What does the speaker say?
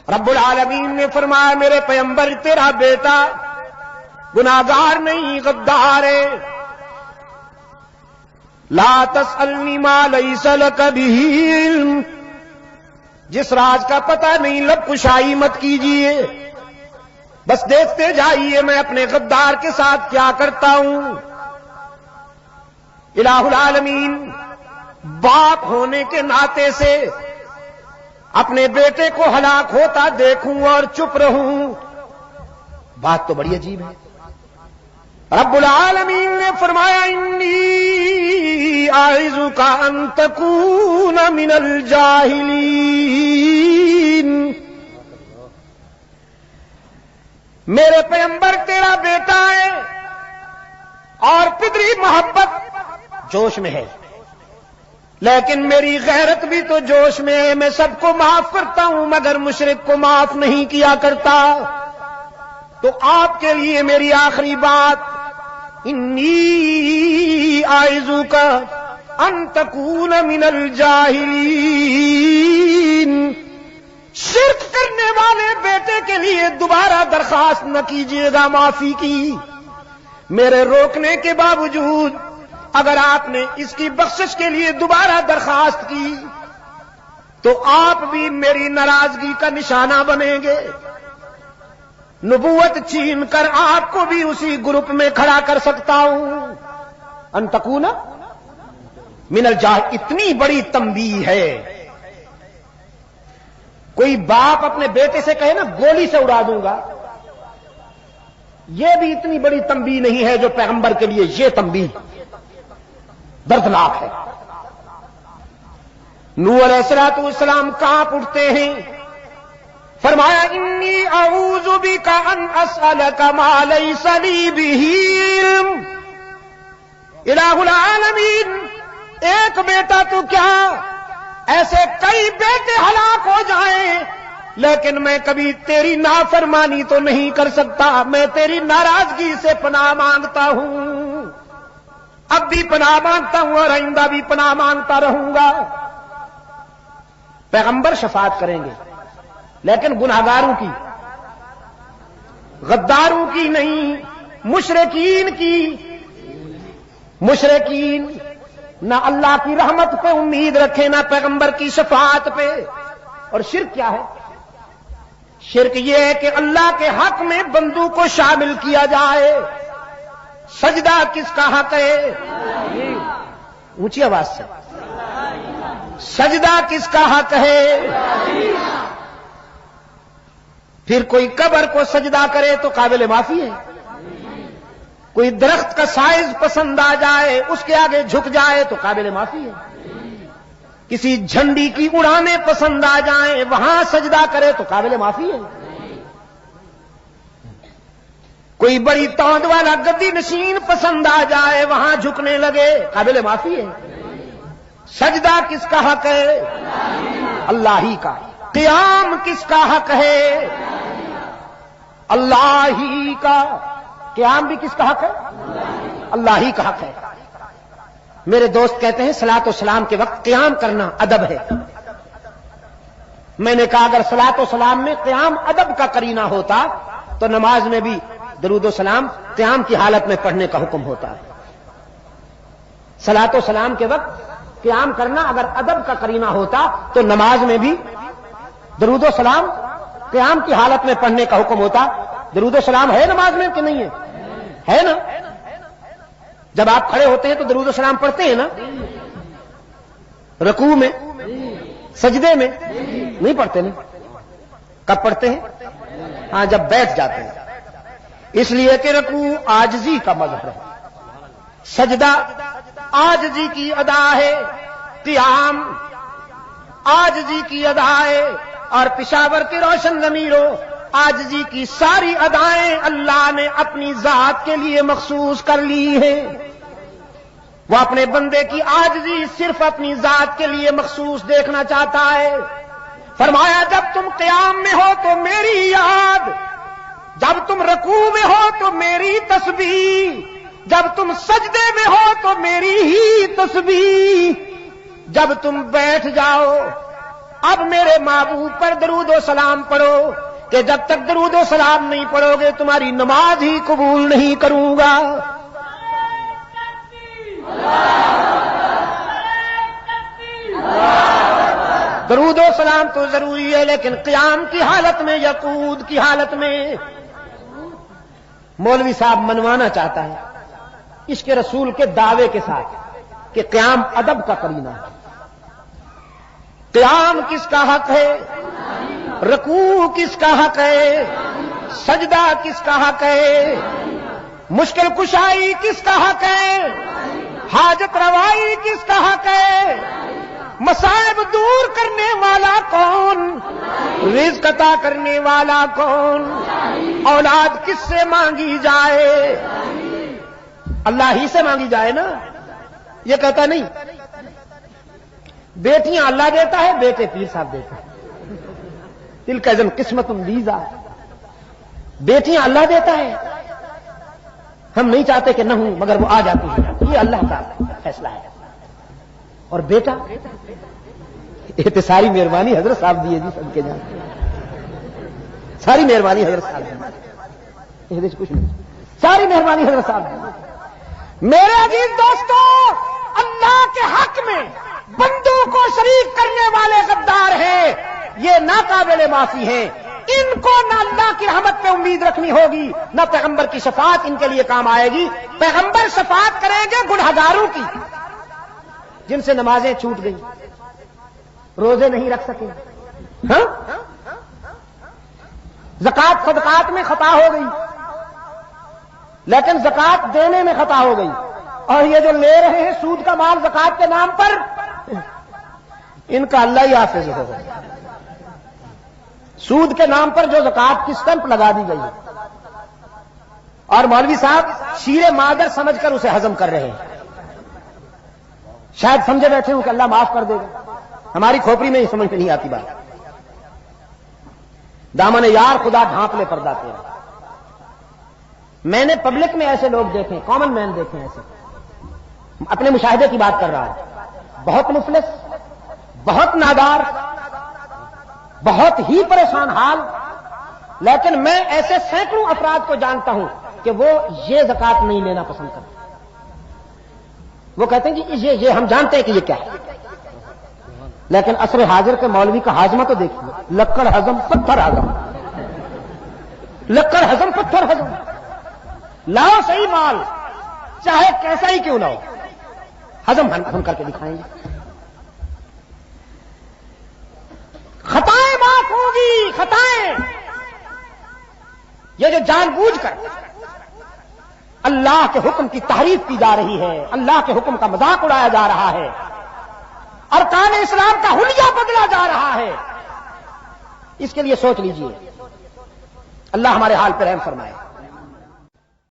رب العالمین نے فرمایا میرے پیغمبر تیرا بیٹا گناہگار نہیں غدار ہے. لا تسألنی ما لیس لک بہ علم، جس راز کا پتہ نہیں لب کشائی مت کیجیے، بس دیکھتے جائیے میں اپنے غدار کے ساتھ کیا کرتا ہوں. الہ العالمین باپ ہونے کے ناطے سے اپنے بیٹے کو ہلاک ہوتا دیکھوں اور چپ رہوں، بات تو بڑی عجیب ہے. رب العالمین نے فرمایا انی اعوذک ان تکون من الجاہلین، میرے پیغمبر تیرا بیٹا ہے اور پدری محبت جوش میں ہے، لیکن میری غیرت بھی تو جوش میں ہے. میں سب کو معاف کرتا ہوں مگر مشرک کو معاف نہیں کیا کرتا. تو آپ کے لیے میری آخری بات، انی اعوذک ان تکون من الجاہلین، شرک کرنے والے بیٹے کے لیے دوبارہ درخواست نہ کیجیے گا معافی کی. میرے روکنے کے باوجود اگر آپ نے اس کی بخشش کے لیے دوبارہ درخواست کی تو آپ بھی میری ناراضگی کا نشانہ بنیں گے. نبوت چھین کر آپ کو بھی اسی گروپ میں کھڑا کر سکتا ہوں. ان تکون من الجاہل، اتنی بڑی تنبیہ ہے. کوئی باپ اپنے بیٹے سے کہے نا گولی سے اڑا دوں گا، یہ بھی اتنی بڑی تنبیہ نہیں ہے جو پیغمبر کے لیے یہ تنبیہ دردناک ہے. نوح علیہ الصلوۃ والسلام کانپ اٹھتے ہیں، فرمایا انی اعوذ بک ان اسألک ما لیس لی بہ علم. الہ العالمین ایک بیٹا تو کیا ایسے کئی بیٹے ہلاک ہو جائیں لیکن میں کبھی تیری نافرمانی تو نہیں کر سکتا. میں تیری ناراضگی سے پناہ مانگتا ہوں، اب بھی پناہ مانگتا ہوں اور آئندہ بھی پناہ مانگتا رہوں گا. پیغمبر شفاعت کریں گے لیکن گناہگاروں کی، غداروں کی نہیں، مشرکین کی. مشرکین نہ اللہ کی رحمت پہ امید رکھے نہ پیغمبر کی شفاعت پہ. اور شرک کیا ہے؟ شرک یہ ہے کہ اللہ کے حق میں بندوں کو شامل کیا جائے. سجدہ کس کا حق ہے؟ اونچی آواز سے، سجدہ کس کا حق ہے؟ پھر کوئی قبر کو سجدہ کرے تو قابل معافی ہے. کوئی درخت کا سائز پسند آ جائے اس کے آگے جھک جائے تو قابل معافی ہے. کسی جھنڈی کی اڑانے پسند آ جائیں وہاں سجدہ کرے تو قابل معافی ہے. کوئی بڑی توند والا گدی نشین پسند آ جائے وہاں جھکنے لگے قابل معافی ہے. سجدہ کس کا حق ہے؟ اللہ ہی کا. قیام کس کا حق ہے؟ اللہ ہی کا. قیام بھی کس کا حق ہے؟ اللہ ہی کا حق ہے. میرے دوست کہتے ہیں صلاۃ و سلام کے وقت قیام کرنا ادب ہے. میں نے کہا اگر صلاۃ و سلام میں قیام ادب کا قرینہ ہوتا تو نماز میں بھی درود و سلام قیام کی حالت میں پڑھنے کا حکم ہوتا ہے. صلاۃ و سلام کے وقت قیام کرنا اگر ادب کا قرینہ ہوتا تو نماز میں بھی درود و سلام قیام کی حالت میں پڑھنے کا حکم ہوتا. درود و سلام ہے نماز میں کہ نہیں ہے؟ ہے نا. جب آپ کھڑے ہوتے ہیں تو درود و سلام پڑھتے ہیں نا. رکوع میں، سجدے میں نہیں پڑھتے نا. کب پڑھتے ہیں؟ ہاں جب بیٹھ جاتے ہیں. اس لیے کہ رکوع عاجزی کا مظہر ہے، سجدہ عاجزی کی ادا ہے، قیام عاجزی کی ادا ہے. اور پشاور کے روشن ضمیروں عاجزی کی ساری ادائیں اللہ نے اپنی ذات کے لیے مخصوص کر لی ہیں. وہ اپنے بندے کی عاجزی صرف اپنی ذات کے لیے مخصوص دیکھنا چاہتا ہے. فرمایا جب تم قیام میں ہو تو میری یاد، جب تم رکوع میں ہو تو میری تسبیح، جب تم سجدے میں ہو تو میری ہی تسبیح، جب تم بیٹھ جاؤ اب میرے محبوب پر درود و سلام پڑھو کہ جب تک درود و سلام نہیں پڑھو گے تمہاری نماز ہی قبول نہیں کروں گا. درود و سلام تو ضروری ہے لیکن قیام کی حالت میں یا قعود کی حالت میں. مولوی صاحب منوانا چاہتا ہے عشق رسول کے دعوے کے ساتھ کہ قیام ادب کا قرینہ ہے. قیام کس کا حق ہے؟ رکوع کس کا حق ہے؟ سجدہ کس کا حق ہے؟ مشکل کشائی کس کا حق ہے؟ حاجت روائی کس کا حق ہے؟ مصائب دور کرنے والا کون؟ رزق عطا کرنے والا کون؟ اولاد کس سے مانگی جائے؟ اللہ ہی سے مانگی جائے نا. یہ کہتا نہیں بیٹیاں اللہ دیتا ہے بیٹے پیر صاحب دیتا ہے. دل کا جن قسمت لیزا. بیٹیاں اللہ دیتا ہے ہم نہیں چاہتے کہ نہ ہوں مگر وہ آ جاتی ہے. یہ اللہ کا فیصلہ ہے. اور بیٹا یہ تو ساری مہربانی حضرت صاحب دی ہے جی. سب کے جان ساری مہربانی حضرت صاحب دی. کچھ نہیں ساری مہربانی حضرت صاحب دی. میرے عزیز دوستو اللہ کے حق میں بندوں کو شریک کرنے والے غدار ہیں. یہ ناقابل معافی ہیں. ان کو نہ اللہ کی رحمت پہ امید رکھنی ہوگی نہ پیغمبر کی شفاعت ان کے لیے کام آئے گی. پیغمبر شفاعت کریں گے گنہگاروں کی جن سے نمازیں چھوٹ گئی روزے نہیں رکھ سکے. ہاں زکات صدقات میں خطا ہو گئی لیکن زکات دینے میں خطا ہو گئی. اور یہ جو لے رہے ہیں سود کا مال زکات کے نام پر ان کا اللہ ہی حافظ ہوگا. سود کے نام پر جو زکات کی سٹمپ لگا دی گئی اور مولوی صاحب شیر مادر سمجھ کر اسے ہضم کر رہے ہیں. شاید سمجھے بیٹھے ہوں کہ اللہ معاف کر دے گا. ہماری کھوپڑی میں یہ سمجھ میں نہیں آتی بات. دامن یار خدا ڈھانپ لے پردہ تیرا. میں نے پبلک میں ایسے لوگ دیکھے کامن مین دیکھے ایسے. اپنے مشاہدے کی بات کر رہا ہے. بہت مفلس بہت نادار بہت ہی پریشان حال. لیکن میں ایسے سینکڑوں افراد کو جانتا ہوں کہ وہ یہ زکات نہیں لینا پسند کرتے. وہ کہتے ہیں کہ یہ ہم جانتے ہیں کہ یہ کیا ہے لیکن عصر حاضر کے مولوی کا ہاضمہ تو دیکھیے. لکڑ ہضم پتھر ہضم. لکڑ ہضم پتھر ہضم. لاؤ صحیح مال چاہے کیسا ہی کیوں نہ ہو ہضم کر کے دکھائیں گے. خطائیں معاف ہوں گی. خطائیں یہ جو جان بوجھ کر اللہ کے حکم کی تحریف کی جا رہی ہے اللہ کے حکم کا مذاق اڑایا جا رہا ہے ارکان اسلام کا حلیہ بدلا جا رہا ہے اس کے لیے سوچ لیجئے. اللہ ہمارے حال پر رحم فرمائے.